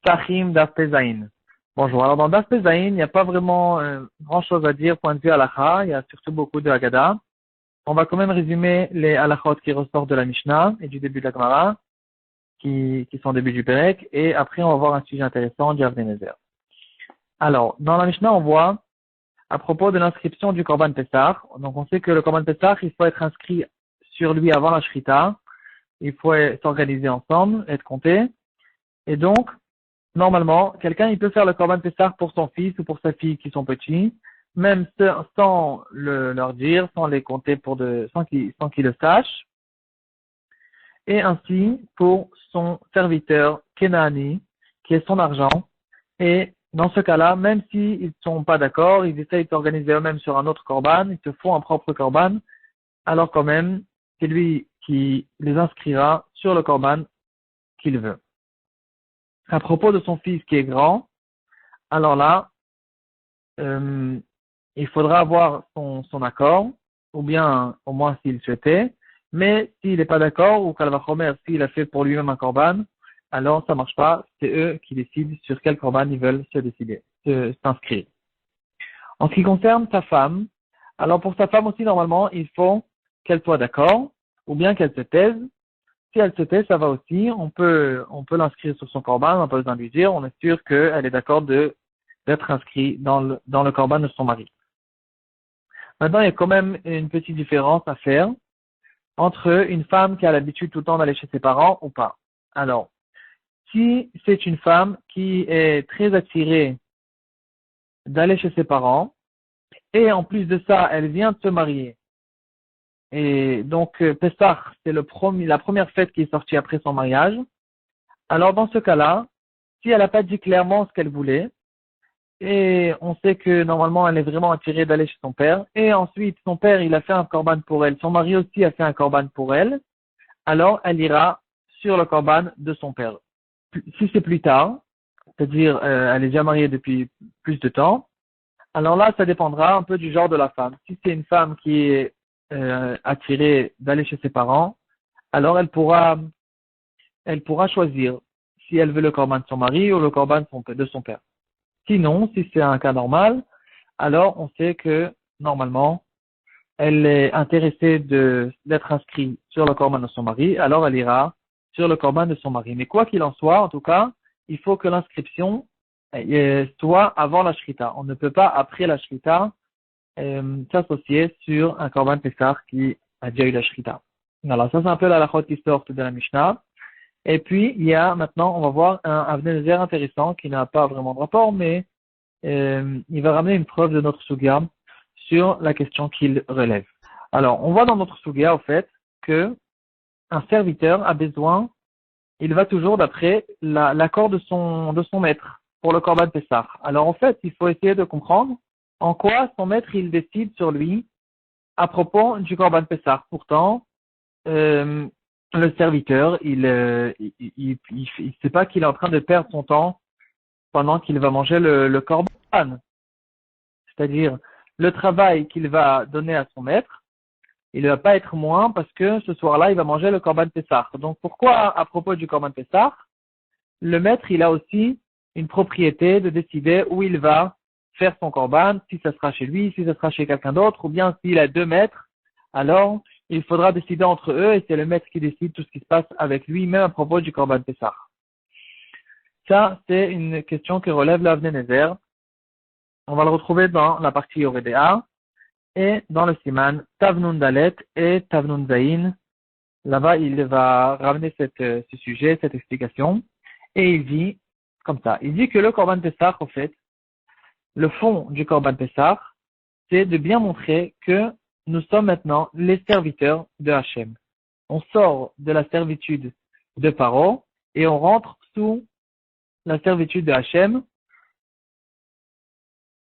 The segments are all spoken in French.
Tachim Daf Pezaïn. Bonjour. Alors dans Daf Pezaïn, il n'y a pas vraiment grand chose à dire point de vue halakha. Il y a surtout beaucoup de Haggadah. On va quand même résumer les halakhot qui ressortent de la Mishnah et du début de la Gemara, qui sont au début du Perek. Et après, on va voir un sujet intéressant du Avnei Nezer. Alors, dans la Mishnah, on voit à propos de l'inscription du Korban Pessah. Donc, on sait que le Korban Pessah, il faut être inscrit sur lui avant la Shrita. Il faut s'organiser ensemble, être compté. Et donc, normalement, quelqu'un, il peut faire le Korban Pessah pour son fils ou pour sa fille qui sont petits, même sans leur dire, sans les compter sans qu'ils le sachent. Et ainsi, pour son serviteur Kenaani, qui est son argent. Et dans ce cas-là, même s'ils ne sont pas d'accord, ils essayent d'organiser eux-mêmes sur un autre Korban, ils se font un propre Korban, alors quand même, c'est lui qui les inscrira sur le Korban qu'il veut. À propos de son fils qui est grand, alors là, il faudra avoir son accord, ou bien au moins s'il souhaitait, mais s'il n'est pas d'accord, ou Kalvachomer, s'il a fait pour lui-même un Korban, alors ça marche pas, c'est eux qui décident sur quel Korban ils veulent s'inscrire. En ce qui concerne sa femme, alors pour sa femme aussi, normalement, il faut qu'elle soit d'accord, ou bien qu'elle se taise. Si elle se tait, ça va aussi. On peut l'inscrire sur son korban, on n'a pas besoin de lui dire. On est sûr qu'elle est d'accord d'être inscrite dans le korban de son mari. Maintenant, il y a quand même une petite différence à faire entre une femme qui a l'habitude tout le temps d'aller chez ses parents ou pas. Alors, si c'est une femme qui est très attirée d'aller chez ses parents, et en plus de ça, elle vient de se marier, et donc, Pessah, c'est la première fête qui est sortie après son mariage. Alors, dans ce cas-là, si elle n'a pas dit clairement ce qu'elle voulait, et on sait que normalement, elle est vraiment attirée d'aller chez son père, et ensuite, son père, il a fait un korban pour elle, son mari aussi a fait un korban pour elle, alors elle ira sur le korban de son père. Si c'est plus tard, c'est-à-dire, elle est déjà mariée depuis plus de temps, alors là, ça dépendra un peu du genre de la femme. Si c'est une femme qui est attirée d'aller chez ses parents, alors elle pourra choisir si elle veut le korban de son mari ou le korban de son père. Sinon, si c'est un cas normal, alors on sait que normalement, elle est intéressée d'être inscrite sur le korban de son mari, alors elle ira sur le korban de son mari. Mais quoi qu'il en soit, en tout cas, il faut que l'inscription soit avant la shrita. On ne peut pas, après la shrita, s'associer sur un korban Pessah qui a déjà eu la shrita. Alors ça c'est un peu la halachot qui sort de la Mishnah. Et puis il y a maintenant, on va voir un Avnei Nezer intéressant qui n'a pas vraiment de rapport, mais il va ramener une preuve de notre sugya sur la question qu'il relève. Alors on voit dans notre sugya au fait que un serviteur a besoin, il va toujours d'après l'accord de son maître pour le korban Pessah. Alors en fait, il faut essayer de comprendre en quoi son maître il décide sur lui à propos du korban Pessah. Pourtant, le serviteur, il sait pas qu'il est en train de perdre son temps pendant qu'il va manger le korban. C'est-à-dire, le travail qu'il va donner à son maître, il ne va pas être moins parce que ce soir-là, il va manger le korban Pessah. Donc pourquoi, à propos du korban Pessah, le maître, il a aussi une propriété de décider où il va faire son korban, si ça sera chez lui, si ça sera chez quelqu'un d'autre, ou bien s'il a 2 maîtres, alors il faudra décider entre eux et c'est le maître qui décide tout ce qui se passe avec lui, même à propos du korban Pessah. Ça, c'est une question que relève l'Avnei Nezer. On va le retrouver dans la partie Yoredea et dans le Siman Tavnun Dalet et Tavnun Zayin. Là-bas, il va ramener ce sujet, cette explication, et il dit comme ça. Il dit que le korban Pessah, en fait, le fond du korban Pessah, c'est de bien montrer que nous sommes maintenant les serviteurs de Hachem. On sort de la servitude de Paro et on rentre sous la servitude de Hachem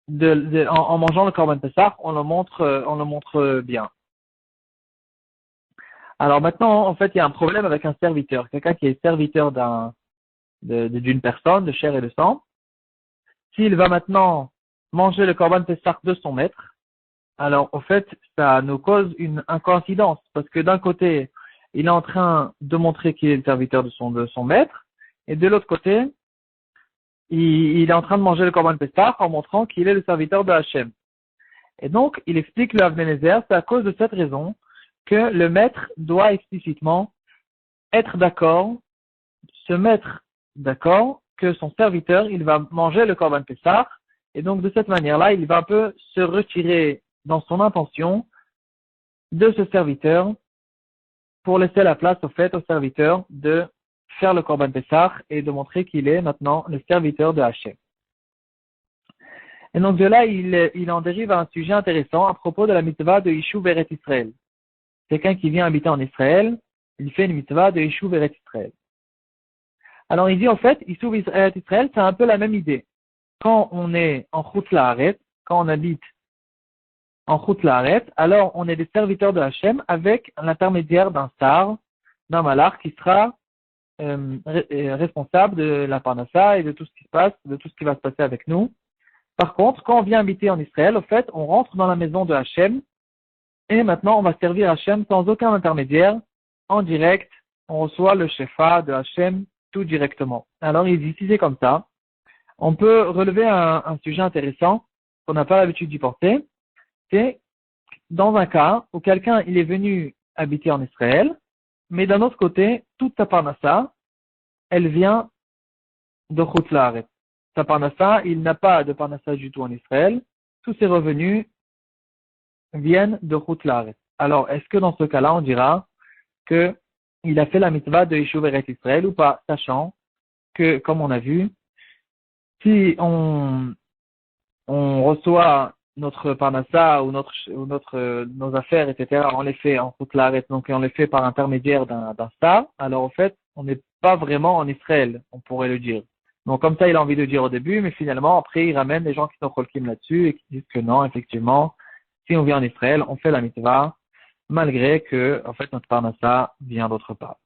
en mangeant le korban Pessah, on le montre bien. Alors maintenant, en fait, il y a un problème avec un serviteur, quelqu'un qui est serviteur d'une personne, de chair et de sang. S'il va maintenant manger le korban Pessah de son maître, alors au fait, ça nous cause une coïncidence, parce que d'un côté, il est en train de montrer qu'il est le serviteur de son maître, et de l'autre côté, il est en train de manger le Korban Pessah en montrant qu'il est le serviteur de Hachem. Et donc, il explique le Avnenezer, c'est à cause de cette raison que le maître doit explicitement être d'accord, se mettre d'accord que son serviteur, il va manger le Korban Pessah, et donc de cette manière-là, il va un peu se retirer dans son intention de ce serviteur pour laisser la place au serviteur de faire le Korban Pessah et de montrer qu'il est maintenant le serviteur de Hachem. Et donc de là, il en dérive à un sujet intéressant à propos de la mitzvah de Yishuv Eretz Israël. Quelqu'un qui vient habiter en Israël, il fait une mitzvah de Yishuv Eretz Israël. Alors il dit en fait, Yishuv Eretz Israël, c'est un peu la même idée. Quand on est en Chutz La'aretz, quand on habite en Chutz La'aretz, alors on est des serviteurs de Hachem avec l'intermédiaire d'un star, d'un malach qui sera responsable de la parnassa et de tout ce qui se passe, de tout ce qui va se passer avec nous. Par contre, quand on vient habiter en Israël, au fait, on rentre dans la maison de Hachem et maintenant on va servir Hachem sans aucun intermédiaire, en direct, on reçoit le shefa de Hachem tout directement. Alors il dit, si c'est comme ça, on peut relever un sujet intéressant qu'on n'a pas l'habitude d'y porter, c'est dans un cas où quelqu'un il est venu habiter en Israël, mais d'un autre côté, toute sa parnassa, elle vient de Chutz La'aretz. Sa parnassa, il n'a pas de parnassa du tout en Israël, tous ses revenus viennent de Chutz La'aretz. Alors, est-ce que dans ce cas-là, on dira que il a fait la mitzvah de Yishuv Eretz Israël ou pas, sachant que, comme on a vu, si on reçoit notre parnassa ou nos affaires, etc., on les fait en Chutz La'aretz, donc on les fait par intermédiaire d'un star, alors en fait, on n'est pas vraiment en Israël, on pourrait le dire. Donc comme ça, il a envie de dire au début, mais finalement, après, il ramène des gens qui sont cholkim là-dessus et qui disent que non, effectivement, si on vient en Israël, on fait la mitzvah, malgré que, en fait, notre parnassa vient d'autre part.